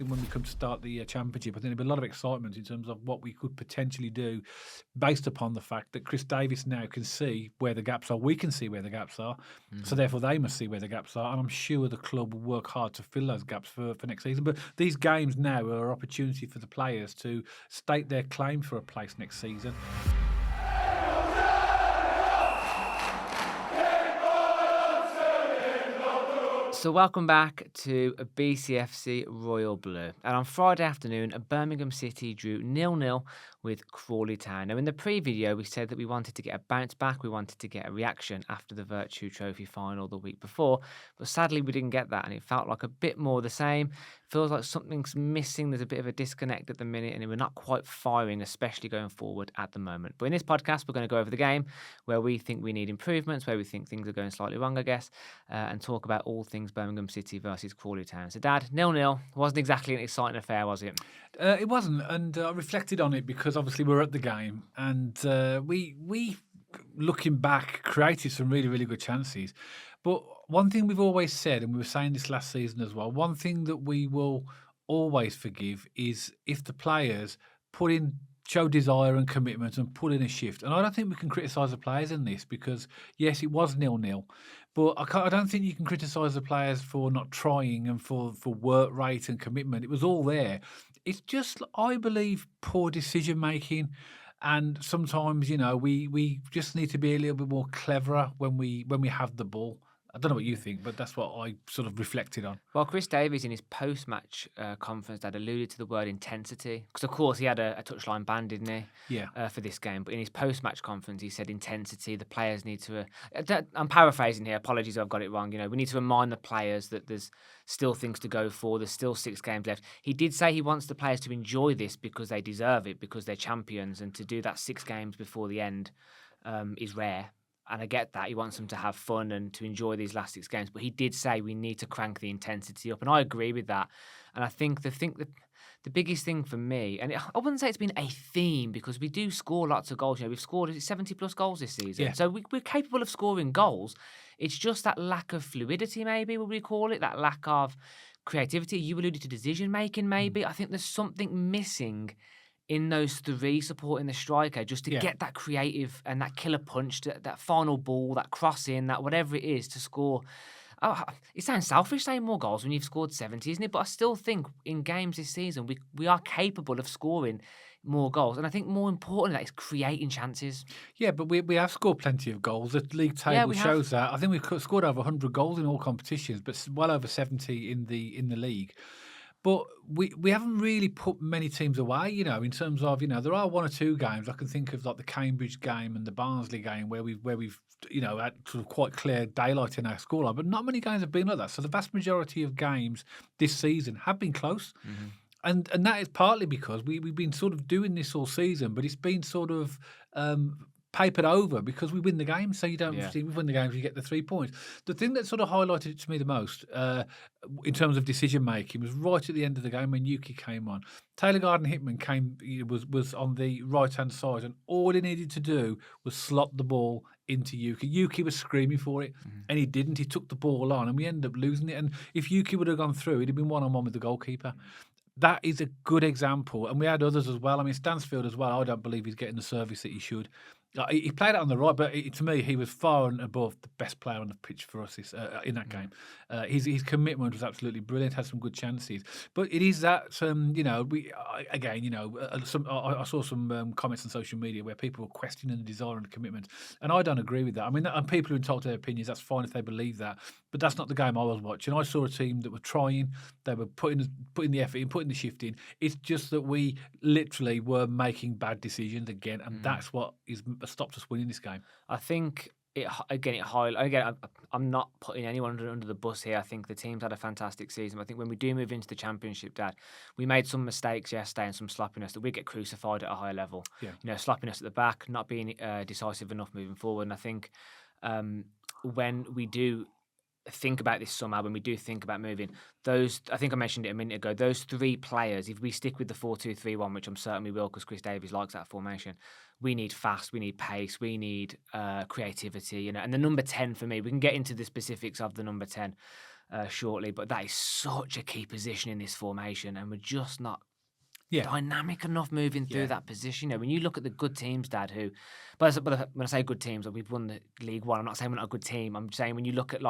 When we come to start the championship, I think there'll be a lot of excitement in terms of what we could potentially do based upon the fact that Chris Davis now can see where the gaps are. We can see where the gaps are. So therefore they must see where the gaps are. And I'm sure the club will work hard to fill those gaps for next season. But these games now are an opportunity for the players to state their claim for a place next season. So welcome back to a BCFC Royal Blue. And on Friday afternoon, Birmingham City drew 0-0 with Crawley Town. Now, in the pre-video, we said that we wanted to get a bounce back. We wanted to get a reaction after the Virtue Trophy final the week before. But sadly, we didn't get that. And it felt like a bit more the same. Feels like something's missing. There's a bit of a disconnect at the minute. And we're not quite firing, especially going forward at the moment. But in this podcast, we're going to go over the game where we think we need improvements, where we think things are going slightly wrong, I guess, and talk about all things Birmingham City versus Crawley Town. So, Dad, 0-0 wasn't exactly an exciting affair, was it? It wasn't, and I reflected on it because obviously we're at the game, and we looking back created some really, really good chances. But one thing we've always said, and we were saying this last season as well, one thing that we will always forgive is if the players show desire and commitment and put in a shift. And I don't think we can criticise the players in this because, yes, it was 0-0. But I don't think you can criticise the players for not trying and for work rate and commitment. It was all there. It's just, I believe, poor decision making. And sometimes, we just need to be a little bit more cleverer when we have the ball. I don't know what you think, but that's what I sort of reflected on. Well, Chris Davies in his post-match conference had alluded to the word intensity because, of course, he had a touchline ban, didn't he? Yeah. For this game. But in his post-match conference, he said intensity. The players need to. I'm paraphrasing here. Apologies if I've got it wrong. We need to remind the players that there's still things to go for. There's still 6 games left. He did say he wants the players to enjoy this because they deserve it, because they're champions, and to do that 6 games before the end is rare. And I get that. He wants them to have fun and to enjoy these last 6 games. But he did say we need to crank the intensity up. And I agree with that. And I think the biggest thing for me, and I wouldn't say it's been a theme because we do score lots of goals. We've scored 70-plus goals this season. Yeah. So we're capable of scoring goals. It's just that lack of fluidity, maybe, would we call it? That lack of creativity. You alluded to decision-making, maybe. I think there's something missing in those 3 supporting the striker just to get that creative and that killer punch, that final ball, that cross in, that whatever it is to score. Oh, it sounds selfish saying more goals when you've scored 70, isn't it? But I still think in games this season we are capable of scoring more goals. And I think more important than that is creating chances. Yeah, but we have scored plenty of goals. The league table shows that. I think we've scored over 100 goals in all competitions, but well over 70 in the league. But we haven't really put many teams away, in terms of, there are 1 or 2 games. I can think of like the Cambridge game and the Barnsley game where we've had sort of quite clear daylight in our scoreline, but not many games have been like that. So the vast majority of games this season have been close. And that is partly because we've been sort of doing this all season, but it's been sort of papered over because we win the game. So you don't we win the games, you get the 3 points. The thing that sort of highlighted it to me the most in terms of decision making was right at the end of the game when Yuki came on. Taylor Garden-Hickman was on the right hand side, and all he needed to do was slot the ball into Yuki. Yuki was screaming for it, and he didn't. He took the ball on, and we ended up losing it. And if Yuki would have gone through, he'd have been 1-on-1 with the goalkeeper. That is a good example, and we had others as well. I mean, Stansfield as well. I don't believe he's getting the service that he should. He played it on the right, but to me, he was far and above the best player on the pitch for us in that game. His commitment was absolutely brilliant. Had some good chances, but it is that I saw some comments on social media where people were questioning the desire and the commitment, and I don't agree with that. I mean, and people who are entitled to their opinions, that's fine if they believe that, but that's not the game I was watching. I saw a team that were trying, they were putting the effort in, putting the shift in. It's just that we literally were making bad decisions again, and that's what stopped us winning this game. I think I'm not putting anyone under the bus here. I think the team's had a fantastic season. I think when we do move into the Championship, Dad, we made some mistakes yesterday and some sloppiness that we get crucified at a high level. Yeah. Sloppiness at the back, not being decisive enough moving forward. And I think when we do think about this somehow, when we do think about moving, I think I mentioned it a minute ago, those 3 players, if we stick with the 4-2-3-1, which I'm certain we will because Chris Davies likes that formation, we need fast, we need pace, we need creativity, and the number 10 for me, we can get into the specifics of the number 10. shortly. But that is such a key position in this formation, and we're just not Yeah. dynamic enough moving through that position. You know, when you look at the good teams, Dad, but when I say good teams, like we've won the League One. I'm not saying we're not a good team. I'm saying when you look at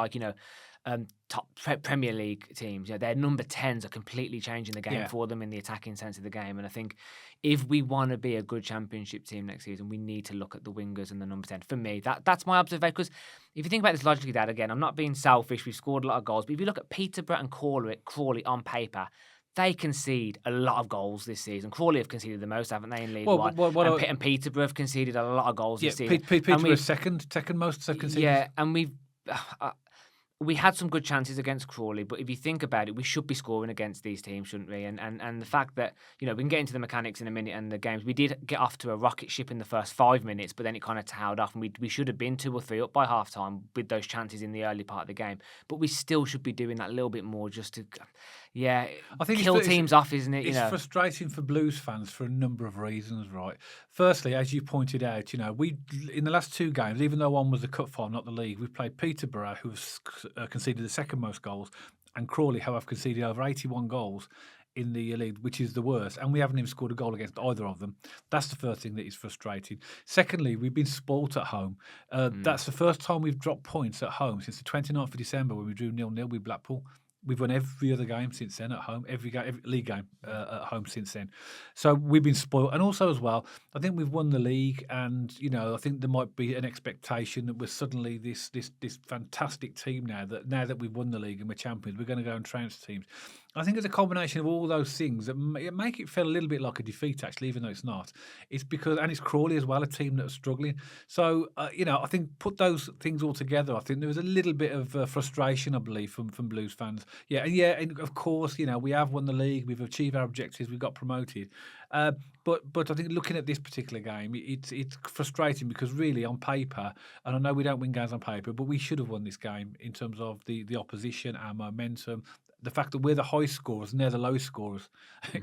top Premier League teams, their number 10s are completely changing the game for them in the attacking sense of the game. And I think if we want to be a good Championship team next season, we need to look at the wingers and the number 10. For me, that's my observation. Because if you think about this logically, Dad, again, I'm not being selfish. We've scored a lot of goals, but if you look at Peterborough and Crawley on paper, they concede a lot of goals this season. Crawley have conceded the most, haven't they, in League One? And Peterborough have conceded a lot of goals this season. Peterborough second most have conceded. Yeah, and we had some good chances against Crawley, but if you think about it, we should be scoring against these teams, shouldn't we? And the fact that, we can get into the mechanics in a minute and the games, we did get off to a rocket ship in the first 5 minutes, but then it kind of tailed off, and we should have been 2 or 3 up by half time with those chances in the early part of the game. But we still should be doing that a little bit more just to, I think kill teams off, isn't it? It's frustrating for Blues fans for a number of reasons, right? Firstly, as you pointed out, we in the last 2 games, even though one was the cup final, not the league, we played Peterborough, who have conceded the second most goals, and Crawley, who have conceded over 81 goals in the league, which is the worst, and we haven't even scored a goal against either of them. That's the first thing that is frustrating. Secondly, we've been spoilt at home. That's the first time we've dropped points at home since the 29th of December when we drew 0-0 with Blackpool. We've won every other game since then at home, every league game at home since then. So we've been spoiled. And also as well, I think we've won the league, and I think there might be an expectation that we're suddenly this fantastic team now that we've won the league and we're champions, we're going to go and trounce teams. I think it's a combination of all those things that make it feel a little bit like a defeat, actually, even though it's not. It's because, and it's Crawley as well, a team that's struggling. So, I think put those things all together, I think there was a little bit of frustration, I believe, from Blues fans. And of course, we have won the league, we've achieved our objectives, we've got promoted. But I think looking at this particular game, it's frustrating because really on paper, and I know we don't win games on paper, but we should have won this game in terms of the opposition, our momentum, the fact that we're the high scorers and they're the low scorers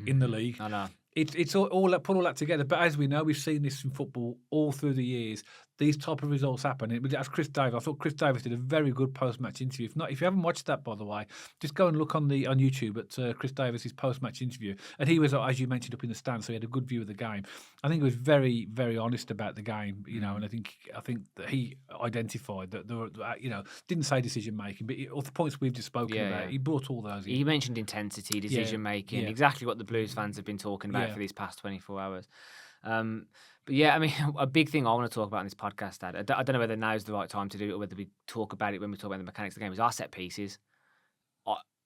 in the league. I know. It's all that, put all that together. But as we know, we've seen this in football all through the years. These type of results happen. As Chris Davis, I thought Chris Davis did a very good post-match interview. If you haven't watched that, by the way, just go and look on YouTube at Chris Davis's post-match interview. And he was, as you mentioned, up in the stands, so he had a good view of the game. I think he was very, very honest about the game, and I think that he identified that there were, didn't say decision making, but all the points we've just spoken about, he brought all those in. He mentioned intensity, decision making, exactly what the Blues fans have been talking about for these past 24 hours. But a big thing I want to talk about in this podcast, Dad, I don't know whether now's the right time to do it or whether we talk about it when we talk about the mechanics of the game, is our set pieces.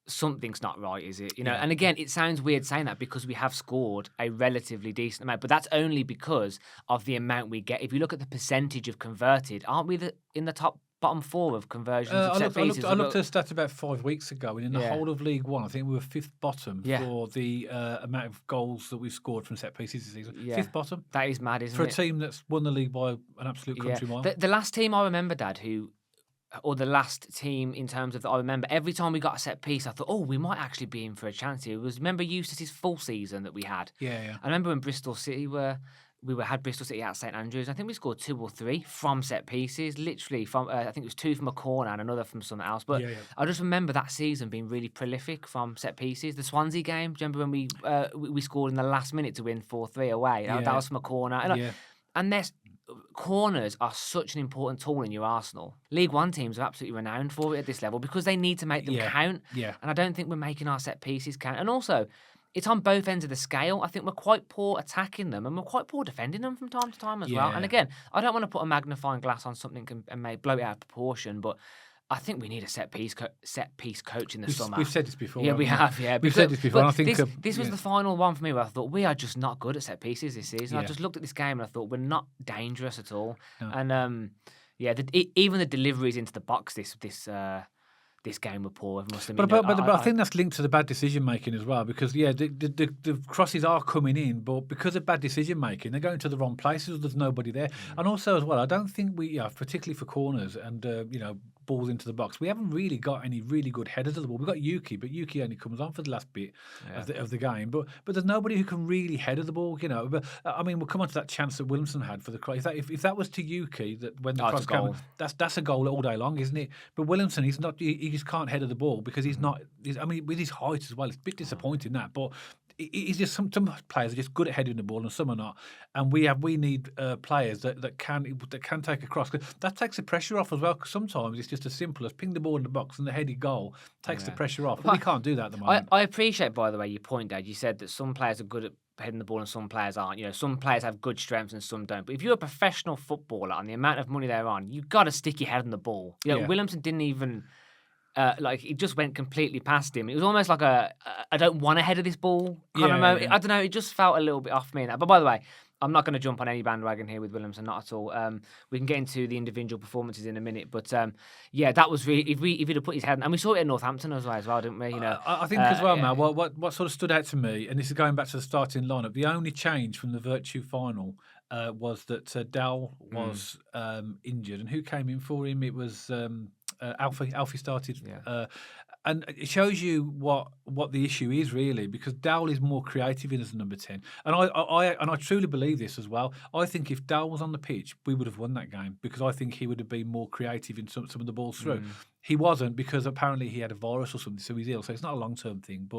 Something's not right, is it? And again, it sounds weird saying that because we have scored a relatively decent amount, but that's only because of the amount we get. If you look at the percentage of converted, aren't we in the bottom 4 of conversions of set pieces? I looked at a stat about 5 weeks ago, and in the whole of League One, I think we were 5th bottom for the amount of goals that we've scored from set pieces this season. 5th bottom. That is mad, isn't it? For a team that's won the league by an absolute country mile. The last team I remember, Dad, or the last team in terms of that I remember, every time we got a set piece, I thought, we might actually be in for a chance here. Remember Eustace's full season that we had? Yeah. I remember when Bristol City had Bristol City at St. Andrews. I think we scored 2 or 3 from set pieces, literally from, I think it was 2 from a corner and another from something else. But I just remember that season being really prolific from set pieces. The Swansea game, do you remember when we scored in the last minute to win 4-3 away? That was from a corner. And corners are such an important tool in your arsenal. League One teams are absolutely renowned for it at this level because they need to make them count. Yeah. And I don't think we're making our set pieces count. And also, it's on both ends of the scale. I think we're quite poor attacking them and we're quite poor defending them from time to time as well. And again, I don't want to put a magnifying glass on something and blow it out of proportion, but I think we need a set piece coach in the summer. We've said this before. Yeah, we have. Yeah, we've said this before. I think this was the final one for me where I thought we are just not good at set pieces this season. I just looked at this game and I thought we're not dangerous at all. No. And even the deliveries into the box this game were poor. But I think that's linked to the bad decision making as well, because the crosses are coming in, but because of bad decision making, they're going to the wrong places. There's nobody there, and also as well, I don't think we, particularly for corners and balls into the box. We haven't really got any really good headers of the ball. We've got Yuki, but Yuki only comes on for the last bit of the game. But there's nobody who can really header the ball, But I mean, we'll come on to that chance that Williamson had for the cross. If that was to Yuki, that when the cross came, that's a goal all day long, isn't it? But Williamson, he's not. He just can't header the ball because he's not. I mean, with his height as well, it's a bit disappointing that, but. He's just some players are just good at heading the ball and some are not, and we need players that can take a cross. That takes the pressure off as well. Because sometimes it's just as simple as ping the ball in the box and the headed goal takes the pressure off. But we can't do that at the moment. I appreciate, by the way, your point, Dad. You said that some players are good at heading the ball and some players aren't. Some players have good strengths and some don't. But if you're a professional footballer and the amount of money they're on, you've got to stick your head on the ball. Williamson didn't even. It just went completely past him. It was almost like I don't want to header this ball kind of moment. I don't know. It just felt a little bit off me. But by the way, I'm not going to jump on any bandwagon here with Williamson, not at all. We can get into the individual performances in a minute, but that was really. If he'd have put his head, and we saw it at Northampton as well, didn't we? I think as well, Mal. What sort of stood out to me, and this is going back to the starting lineup. The only change from the Virtue final was that Dal was injured, and who came in for him? It was. Alfie started, and it shows you what the issue is really, because Dowell is more creative in as a number 10, and I truly believe this as well. I think if Dowell was on the pitch, we would have won that game because I think he would have been more creative in some of the balls through. He wasn't because apparently he had a virus or something, so he's ill. So it's not a long-term thing.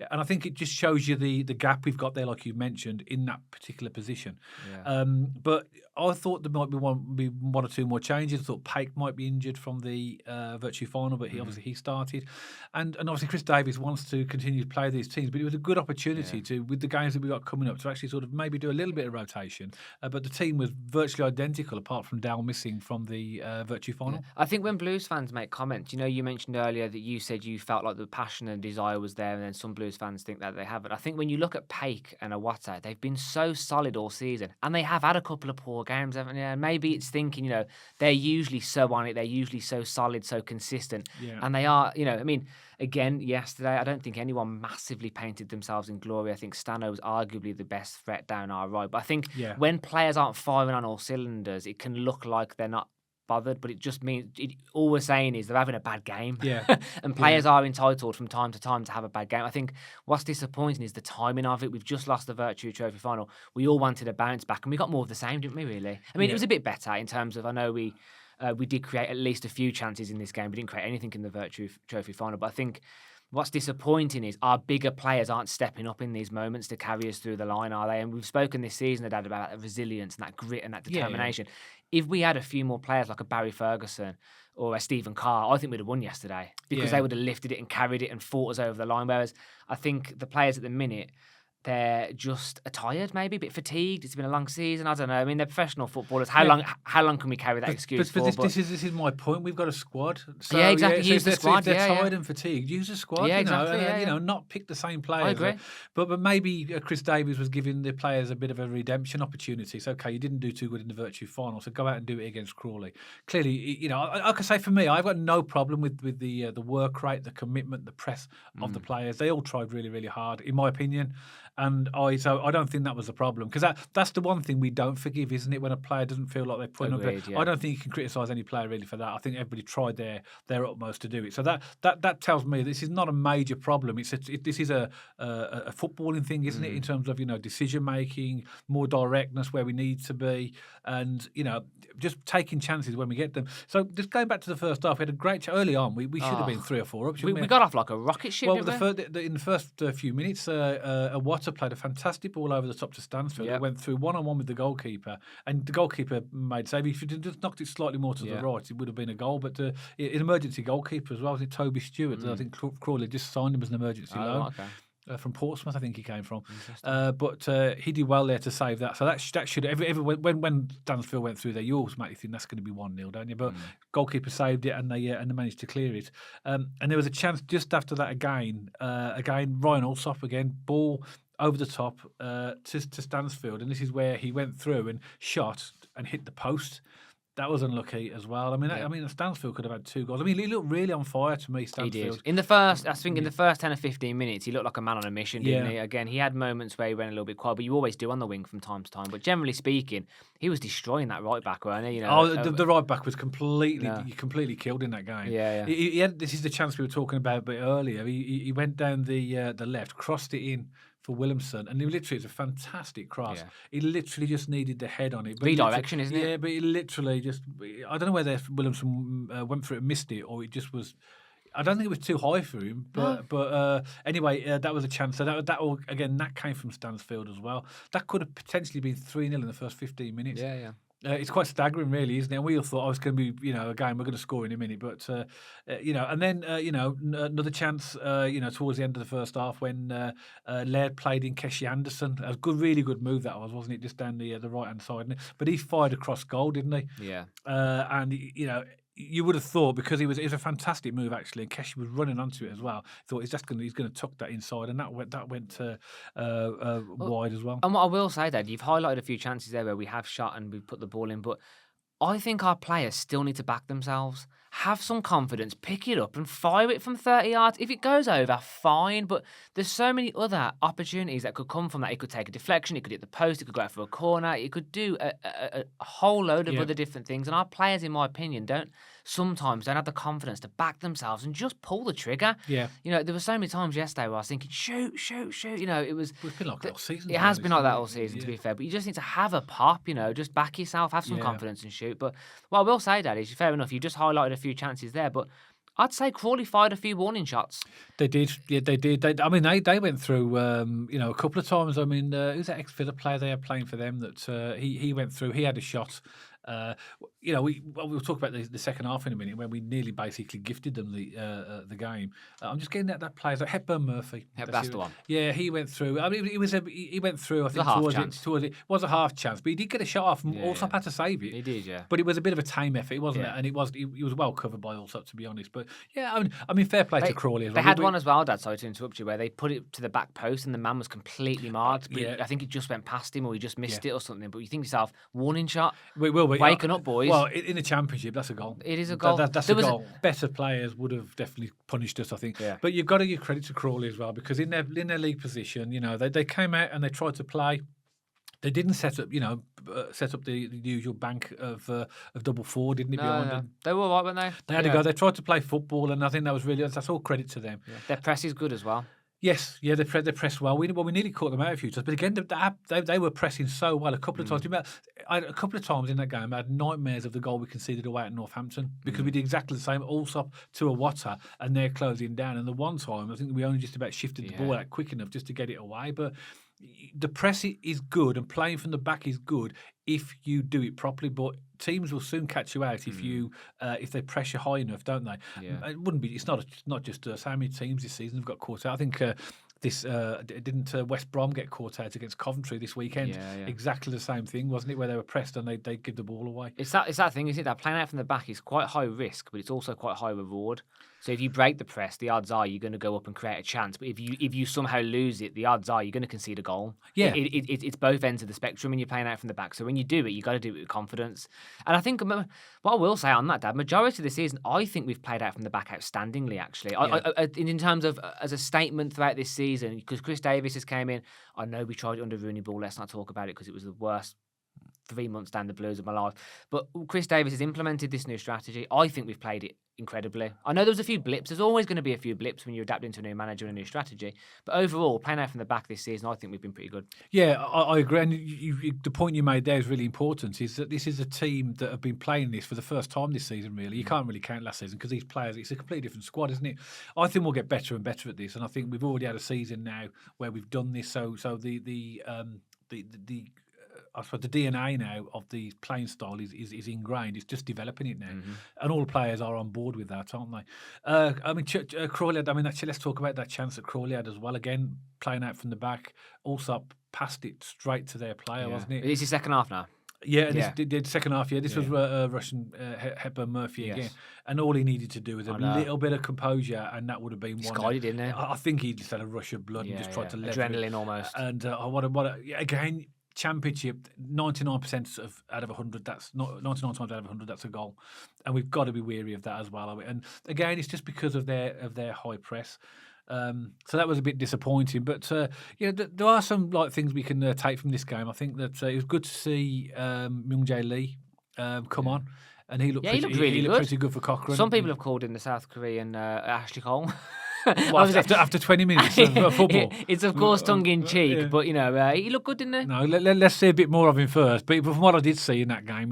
And I think it just shows you the gap we've got there, like you mentioned, in that particular position. Yeah. But I thought there might be one or two more changes. I thought Paik might be injured from the Virtue final, but he started. And obviously Chris Davies wants to continue to play these teams, but it was a good opportunity to, with the games that we got coming up, to actually sort of maybe do a little bit of rotation. But the team was virtually identical apart from Dowell missing from the Virtue final. Yeah. I think when Blues fans make comments, you mentioned earlier that you said you felt like the passion and desire was there, and then some Blues fans think that they haven't. I think when you look at Paik and Awata, they've been so solid all season, and they have had a couple of poor games, haven't they? And maybe it's thinking, they're usually so on it, they're usually so solid, so consistent, and they are, again, yesterday, I don't think anyone massively painted themselves in glory. I think Stano was arguably the best threat down our right, but I think when players aren't firing on all cylinders, it can look like they're not bothered, but it just means all we're saying is they're having a bad game. And players are entitled from time to time to have a bad game. I think what's disappointing is the timing of it. We've just lost the Virtue Trophy final. We all wanted a bounce back, and we got more of the same, didn't we, really? I mean, it was a bit better in terms of, I know we did create at least a few chances in this game. We didn't create anything in the Virtue Trophy final, but I think what's disappointing is our bigger players aren't stepping up in these moments to carry us through the line, are they? And we've spoken this season, Dad, about that resilience and that grit and that determination. If we had a few more players like a Barry Ferguson or a Stephen Carr, I think we'd have won yesterday because they would have lifted it and carried it and fought us over the line. Whereas I think the players at the minute, they're just tired, maybe a bit fatigued. It's been a long season. I don't know. I mean, they're professional footballers. How long can we carry that excuse for? This is my point. We've got a squad. So, exactly. Use the squad. If they're tired and fatigued, use the squad. Yeah, exactly. Not pick the same players. I agree. But maybe Chris Davies was giving the players a bit of a redemption opportunity. So okay, you didn't do too good in the Virtue final, so go out and do it against Crawley. Clearly, I can say for me, I've got no problem with the work rate, the commitment, the press of the players. They all tried really, really hard, in my opinion. And I don't think that was the problem, because that's the one thing we don't forgive, isn't it? When a player doesn't feel like they're putting up. I don't think you can criticise any player really for that. I think everybody tried their utmost to do it. So that tells me this is not a major problem. This is a footballing thing, isn't it? In terms of decision making, more directness where we need to be, and just taking chances when we get them. So just going back to the first half, we had a great early on. We should have been 3 or 4 up. We got off like a rocket ship. Well, in the first few minutes, Water played a fantastic ball over the top to Stansfield. It went through one-on-one with the goalkeeper, and the goalkeeper made save. If he'd just knocked it slightly more to the right, it would have been a goal. But an emergency goalkeeper as well, was it Toby Stewart? I think Crawley just signed him as an emergency loan. Okay. From Portsmouth, I think he came from. But he did well there to save that. So that should when Stansfield went through there, you automatically think that's going to be 1-0, don't you? But goalkeeper saved it, and they managed to clear it. And there was a chance just after that again. Ryan Alsop again, ball over the top to Stansfield, and this is where he went through and shot and hit the post. That was unlucky as well. I mean, Stansfield could have had 2 goals. I mean, he looked really on fire to me, Stansfield. He did. In the first, I think in the first 10 or 15 minutes, he looked like a man on a mission, didn't he? Again, he had moments where he went a little bit quiet, but you always do on the wing from time to time. But generally speaking, he was destroying that right back, weren't he? The right back was completely killed in that game. Yeah. He had, this is the chance we were talking about a bit earlier. He went down the left, crossed it in for Williamson, and it's a fantastic cross. Yeah. He literally just needed the head on it. Redirection, isn't it? Yeah, but he literally just, I don't know whether Williamson went for it and missed it, or it just was, I don't think it was too high for him. But anyway, that was a chance. So that came from Stansfield as well. That could have potentially been 3-0 in the first 15 minutes. Yeah. It's quite staggering, really, isn't it? And we all thought, it's going to be, a game we're going to score in a minute. But, and then, another chance, towards the end of the first half when Laird played in Keshi Anderson. A really good move that was, wasn't it? Just down the right-hand side. But he fired across goal, didn't he? Yeah. And, you would have thought, because it was a fantastic move, actually, and Keshi was running onto it as well, thought he's going to tuck that inside, and that went wide as well. And what I will say, Dad, you've highlighted a few chances there where we have shot and we've put the ball in, but I think our players still need to back themselves. Have some confidence, pick it up and fire it from 30 yards. If it goes over, fine, but there's so many other opportunities that could come from that. It could take a deflection, it could hit the post, it could go out for a corner, it could do a whole load of other different things. And our players, in my opinion, sometimes don't have the confidence to back themselves and just pull the trigger. Yeah. There were so many times yesterday where I was thinking, shoot. It was. It's been like that all season. It has been like that all season, to be fair. But you just need to have a pop, just back yourself, have some confidence and shoot. But what I will say, Dad, is fair enough. You just highlighted a few chances there, but I'd say Crawley fired a few warning shots. They did, yeah, they did. They went through, a couple of times. Who's that ex-Villa player they had playing for them that he went through? He had a shot. We'll talk about the second half in a minute when we nearly basically gifted them the game. I'm just getting that player, Hepburn Murphy. That's the one. Yeah, he went through. I mean, he went through. I think towards it was a half chance, but he did get a shot off, and Allsop had to save it. He did, yeah. But it was a bit of a tame effort, wasn't it? And he was well covered by Allsop, to be honest. But yeah, I mean, fair play to Crawley as well. They had one as well, Dad. Sorry to interrupt you, where they put it to the back post and the man was completely marked. But I think it just went past him, or he just missed it, or something. But you think to yourself, warning shot. Waking up, boys. Well, in the Championship, that's a goal. It is a goal. That's a goal. Better players would have definitely punished us, I think. Yeah. But you've got to give credit to Crawley as well, because in their league position, they came out and they tried to play. They didn't set up the usual bank of double forward, didn't they? No. They were all right, weren't they? They had to go. They tried to play football, and I think that's all credit to them. Yeah. Their press is good as well. Yes, they pressed well. We nearly caught them out a few times, but again, they were pressing so well a couple of times. A couple of times in that game, I had nightmares of the goal we conceded away at Northampton, because we did exactly the same. Allsop to a Water, and they're closing down. And the one time, I think we only just about shifted the ball out quick enough just to get it away. But the press is good, and playing from the back is good if you do it properly. But teams will soon catch you out if they pressure high enough, don't they? Yeah. It wouldn't be. It's not just us. How many teams this season have got caught out? I think didn't West Brom get caught out against Coventry this weekend? Yeah. Exactly the same thing, wasn't it? Where they were pressed and they give the ball away. It's that thing, isn't it? That playing out from the back is quite high risk, but it's also quite high reward. So if you break the press, the odds are you're going to go up and create a chance. But if you somehow lose it, the odds are you're going to concede a goal. Yeah, it's both ends of the spectrum when you're playing out from the back. So when you do it, you got to do it with confidence. And I think what I will say on that, Dad, majority of the season, I think we've played out from the back outstandingly. Actually, in terms of as a statement throughout this season, because Chris Davis has came in. I know we tried it under Rooney Ball. Let's not talk about it because it was the worst 3 months down the blues of my life. But Chris Davis has implemented this new strategy. I think we've played it incredibly. I know there was a few blips. There's always going to be a few blips when you're adapting to a new manager and a new strategy. But overall, playing out from the back this season, I think we've been pretty good. Yeah, I agree. And the point you made there is really important, is that this is a team that have been playing this for the first time this season, really. You can't really count last season because these players, it's a completely different squad, isn't it? I think we'll get better and better at this. And I think we've already had a season now where we've done this. So I suppose the DNA now of the playing style is ingrained. It's just developing it now, and all the players are on board with that, aren't they? Crawley had, actually, let's talk about that chance that Crawley had as well. Again, playing out from the back, also passed it straight to their player, wasn't it? It's the second half now. Yeah, the second half. Yeah, this was Russian Hepburn Murphy again, and all he needed to do was a little bit of composure, and that would have been one. Guided in there. I think he just had a rush of blood and just tried to let adrenaline almost. And again. Championship, 99% out of 100, that's not 99 times out of 100, that's a goal, and we've got to be wary of that as well. And again, it's just because of their high press. So that was a bit disappointing, but there are some things we can take from this game. I think that it was good to see Myung Jae Lee come on, and he looked really good. Pretty good for Cochrane. Some people have called him the South Korean Ashley Cole. Well, after 20 minutes of football. It's of course tongue in cheek, but he looked good, didn't he? No, let's see a bit more of him first. But from what I did see in that game,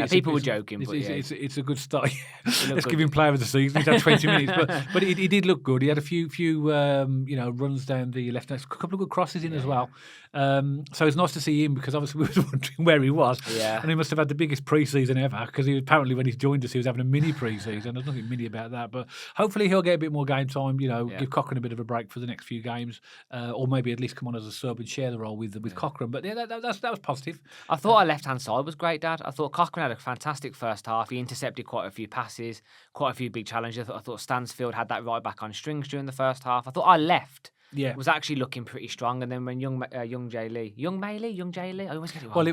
people were joking. It's a good start. Let's give him player of the season. He's had 20 minutes, but he did look good. He had a few runs down the left, a couple of good crosses in as well. So it's nice to see him, because obviously we were wondering where he was. Yeah. And he must have had the biggest pre-season ever, because apparently when he joined us, he was having a mini pre-season. There's nothing mini about that, but hopefully he'll get a bit more game time. Give Cochrane a bit of a break for the next few games, or maybe at least come on as a sub and share the role with Cochrane. But that was positive. I thought our left-hand side was great, Dad. I thought Cochrane had a fantastic first half. He intercepted quite a few passes, quite a few big challenges. I thought Stansfield had that right back on strings during the first half. I thought our left was actually looking pretty strong. And then when Young Jae Lee, I always get it wrong. I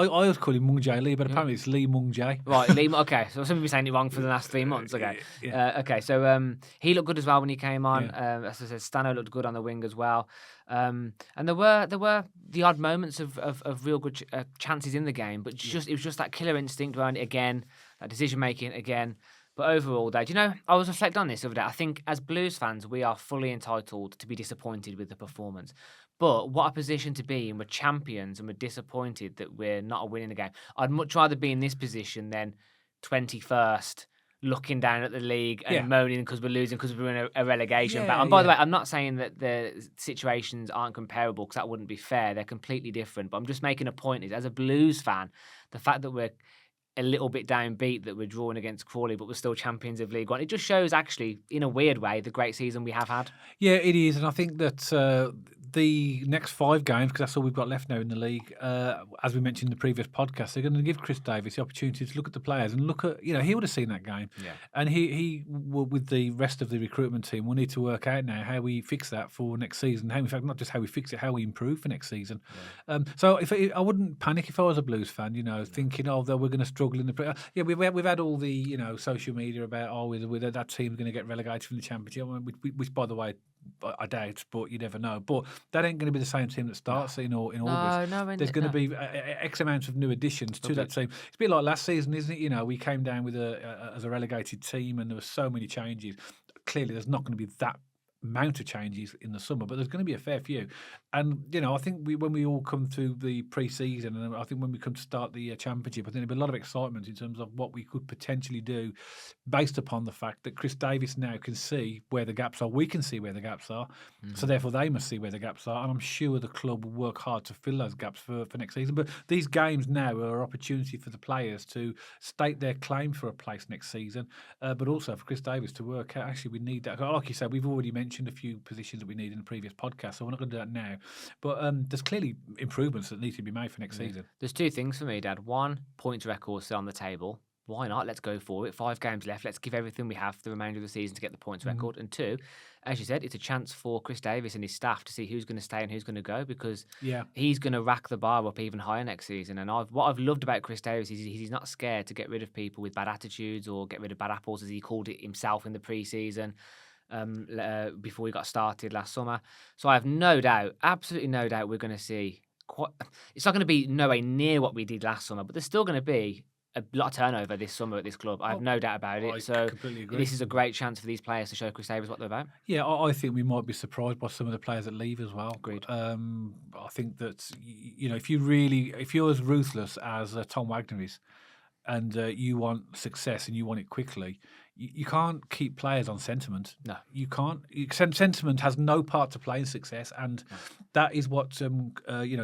always call him Mung Jae Lee, but apparently it's Lee Mung Jae. Right, Lee. Okay, so some people saying it wrong for the last 3 months. Okay, okay. So he looked good as well when he came on. As I said, Stano looked good on the wing as well. And there were the odd moments of real good chances in the game, but it was just that killer instinct around it again, that decision making again. But overall, Dad, I was reflecting on this the other day. I think as Blues fans, we are fully entitled to be disappointed with the performance. But what a position to be in. We're champions and we're disappointed that we're not winning the game. I'd much rather be in this position than 21st, looking down at the league and moaning because we're losing because we're in a relegation battle. And by the way, I'm not saying that the situations aren't comparable, because that wouldn't be fair. They're completely different. But I'm just making a point is, as a Blues fan, the fact that we're a little bit downbeat, that we're drawing against Crawley, but we're still champions of League One. It just shows, actually, in a weird way, the great season we have had. Yeah, it is. And I think that the next 5 games, because that's all we've got left now in the league, as we mentioned in the previous podcast, they're going to give Chris Davis the opportunity to look at the players and look at, he would have seen that game. Yeah. And he will, with the rest of the recruitment team, will need to work out now how we fix that for next season. In fact, not just how we fix it, how we improve for next season. Yeah. So I wouldn't panic if I was a Blues fan, thinking, we're going to struggle in the... we've had all the, social media about, that team's going to get relegated from the Championship, which, by the way, I doubt, but you never know. But that ain't going to be the same team that starts in August. There's going to be X amount of new additions to that team. It's a bit like last season, isn't it? We came down with as a relegated team, and there were so many changes. Clearly, there's not going to be that amount of changes in the summer, but there's going to be a fair few. And I think when we all come through the pre-season, and I think when we come to start the Championship, I think there'll be a lot of excitement in terms of what we could potentially do, based upon the fact that Chris Davis now can see where the gaps are. We can see where the gaps are, so therefore they must see where the gaps are. And I'm sure the club will work hard to fill those gaps for next season. But these games now are an opportunity for the players to state their claim for a place next season, but also for Chris Davis to work out, actually, we need that. Like you said, we've already mentioned a few positions that we need in the previous podcast, so we're not going to do that now. But there's clearly improvements that need to be made for next season. There's 2 things for me, Dad. 1, points record still on the table. Why not? Let's go for it. 5 games left. Let's give everything we have for the remainder of the season to get the points record. And 2, as you said, it's a chance for Chris Davis and his staff to see who's going to stay and who's going to go, because he's going to rack the bar up even higher next season. And what I've loved about Chris Davis is he's not scared to get rid of people with bad attitudes, or get rid of bad apples, as he called it himself in the pre-season. Before we got started last summer. So I have no doubt, absolutely no doubt, we're going to see it's not going to be nowhere near what we did last summer, but there's still going to be a lot of turnover this summer at this club. I have no doubt about it. So completely agree. This is a great chance for these players to show Chris Davis what they're about. Yeah, I think we might be surprised by some of the players that leave as well. Agreed. I think that, if you're as ruthless as Tom Wagner is, and you want success and you want it quickly, you can't keep players on sentiment. No. You can't. Sentiment has no part to play in success, and that is what,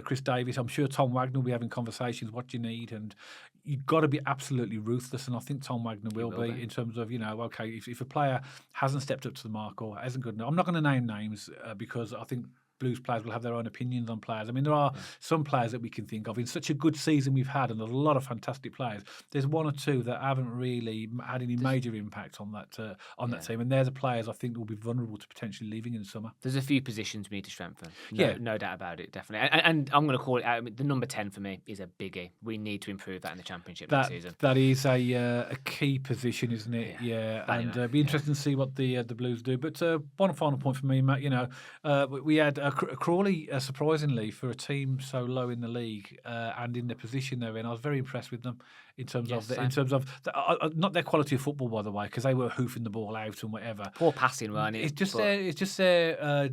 Chris Davis, I'm sure Tom Wagner will be having conversations, what you need, and you've got to be absolutely ruthless, and I think Tom Wagner will be in terms of, if a player hasn't stepped up to the mark or hasn't good enough. I'm not going to name names because I think Blues players will have their own opinions on players. I mean, there are some players that we can think of in such a good season we've had, and there's a lot of fantastic players. There's one or two that haven't really had any major impact on that team, and they're the players I think will be vulnerable to potentially leaving in the summer. There's a few positions we need to strengthen. No doubt about it, definitely. And I'm going to call it out. The number 10 for me is a biggie. We need to improve that in the Championship next season. That is a key position, isn't it? Yeah, and it'll be interesting to see what the Blues do. But one final point for me, Matt. We had Crawley, surprisingly, for a team so low in the league and in the position they're in. I was very impressed with them in terms of not their quality of football, by the way, because they were hoofing the ball out and whatever. Poor passing, weren't it? It's just their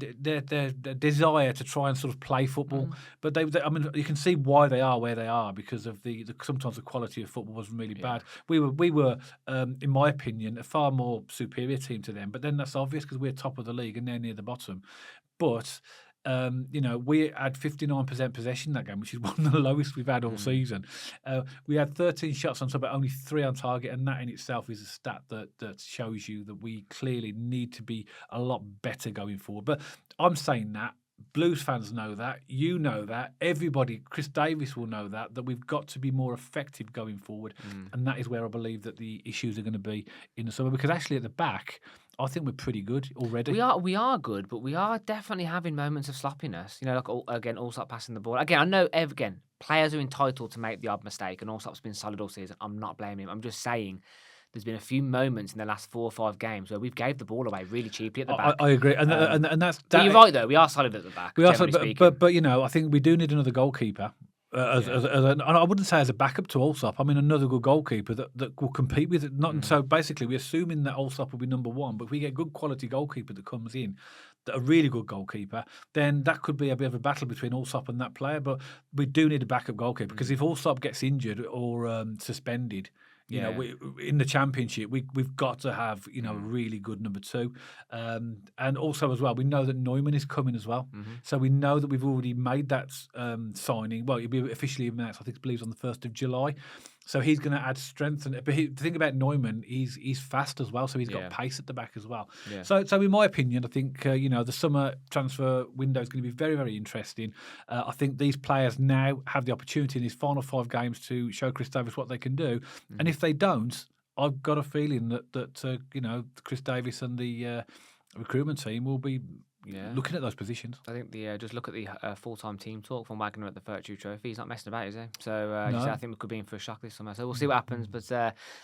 desire to try and sort of play football. But I mean, you can see why they are where they are because of sometimes the quality of football was really bad. We were in my opinion, a far more superior team to them. But then that's obvious because we're top of the league and they're near the bottom. But we had 59% possession that game, which is one of the lowest we've had all season. We had 13 shots on target, only 3 on target, and that in itself is a stat that shows you that we clearly need to be a lot better going forward. But I'm saying that. Blues fans know that. You know that. Everybody, Chris Davis will know that we've got to be more effective going forward. And that is where I believe that the issues are going to be in the summer. Because actually at the back, I think we're pretty good already. We are good, but we are definitely having moments of sloppiness. Allsop passing the ball. Again, I know, players are entitled to make the odd mistake, and Allsop's been solid all season. I'm not blaming him. I'm just saying there's been a few moments in the last 4 or 5 games where we've gave the ball away really cheaply at the back. I agree, and that's. But you're right though. We are solid at the back. We are solid, but I think we do need another goalkeeper. And I wouldn't say as a backup to Allsop. I mean, another good goalkeeper that will compete with it. So basically, we're assuming that Allsop will be number 1. But if we get a good quality goalkeeper that comes in, a really good goalkeeper, then that could be a bit of a battle between Allsop and that player. But we do need a backup goalkeeper because if Allsop gets injured or suspended. In the Championship, we've got to have a really good number 2, and also as well we know that Neumann is coming as well. So we know that we've already made that signing. Well, it'll be officially announced. I think it's on the 1st of July. So he's going to add strength. But the thing about Neumann, he's fast as well, so he's got pace at the back as well. Yeah. So in my opinion, I think the summer transfer window is going to be very, very interesting. I think these players now have the opportunity in these final 5 games to show Chris Davis what they can do, and if they don't, I've got a feeling that Chris Davis and the recruitment team will be looking at those positions. I think just look at the full-time team talk from Wagner at the Virtue Trophy. He's not messing about, is he? So I think we could be in for a shock this summer. So we'll see what happens. But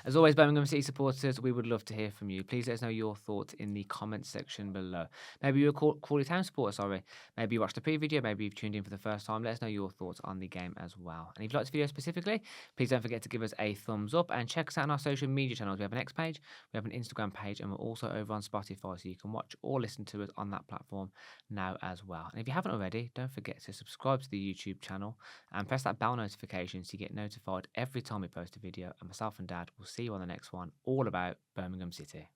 as always, Birmingham City supporters, we would love to hear from you. Please let us know your thoughts in the comments section below. Maybe you're a Crawley Town supporter, Maybe you watched the pre-video. Maybe you've tuned in for the first time. Let us know your thoughts on the game as well. And if you like this video specifically, please don't forget to give us a thumbs up and check us out on our social media channels. We have an X page, we have an Instagram page, and we're also over on Spotify, so you can watch or listen to us on that platform now as well. And if you haven't already, don't forget to subscribe to the YouTube channel and press that bell notification so you get notified every time we post a video. And myself and Dad will see you on the next one, all about Birmingham City.